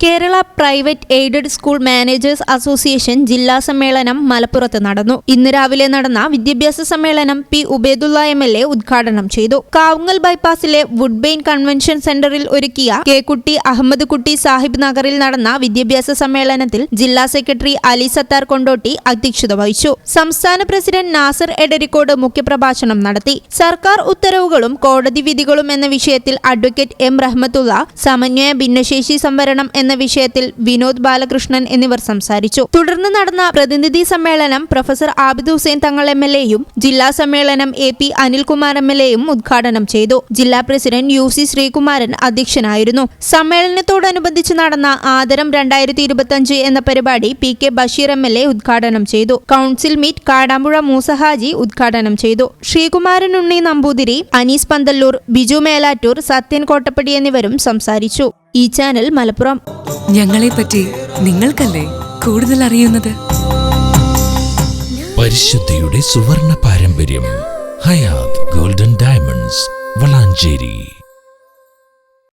Kerala private aided school managers association ജില്ലാ സമ്മേളനം മലപ്പുറത്ത് നടന്നു. ഇന്ന് രാവിലെ നടന്ന വിദ്യാഭ്യാസ സമ്മേളനം പി ഉബൈദുള്ള MLA ഉദ്ഘാടനം ചെയ്തു. കാവുങ്ങൽ ബൈപ്പാസിലെ വുഡ്ബെയിൻ കൺവെൻഷൻ സെന്ററിൽ ഒരുക്കിയ കെ. അഹമ്മദ് കുട്ടി സാഹിബ് നഗറിൽ നടന്ന വിദ്യാഭ്യാസ സമ്മേളനത്തിൽ ജില്ലാ സെക്രട്ടറി അലി സത്താർ കൊണ്ടോട്ടി അധ്യക്ഷത വഹിച്ചു. സംസ്ഥാന പ്രസിഡന്റ് നാസർ എടരിക്കോട് മുഖ്യപ്രഭാഷണം നടത്തി. സർക്കാർ ഉത്തരവുകളും കോടതി വിധികളും എന്ന വിഷയത്തിൽ അഡ്വക്കേറ്റ് M. റഹ്മത്തുള്ള, സമന്വയ ഭിന്നശേഷി സംവരണം എന്ന വിഷയത്തിൽ വിനോദ് ബാലകൃഷ്ണൻ എന്നിവർ സംസാരിച്ചു. തുടർന്ന് നടന്ന പ്രതിനിധി സമ്മേളനം പ്രൊഫസർ ആബിദ് ഹുസൈൻ തങ്ങൾ MLAയും ജില്ലാ സമ്മേളനം AP അനിൽകുമാർ MLAയും ഉദ്ഘാടനം ചെയ്തു. ജില്ലാ പ്രസിഡന്റ് UC ശ്രീകുമാരൻ അധ്യക്ഷനായിരുന്നു. സമ്മേളനത്തോടനുബന്ധിച്ച് നടന്ന ആദരം 2025 എന്ന പരിപാടി PK ബഷീർ MLA ഉദ്ഘാടനം ചെയ്തു. കൗൺസിൽ മീറ്റ് കാടാമ്പുഴ മൂസഹാജി ഉദ്ഘാടനം ചെയ്തു. ശ്രീകുമാരൻ ഉണ്ണി നമ്പൂതിരി, അനീസ് പന്തല്ലൂർ, ബിജു മേലാറ്റൂർ, സത്യൻ കോട്ടപ്പടി എന്നിവരും സംസാരിച്ചു. ഈ ചാനൽ മലപ്പുറം. ഞങ്ങളെപ്പറ്റി നിങ്ങൾക്കല്ലേ കൂടുതൽ അറിയുന്നത്? പരിശുദ്ധിയുടെ സുവർണ പാരമ്പര്യം. Hayath golden diamonds, Valanchery.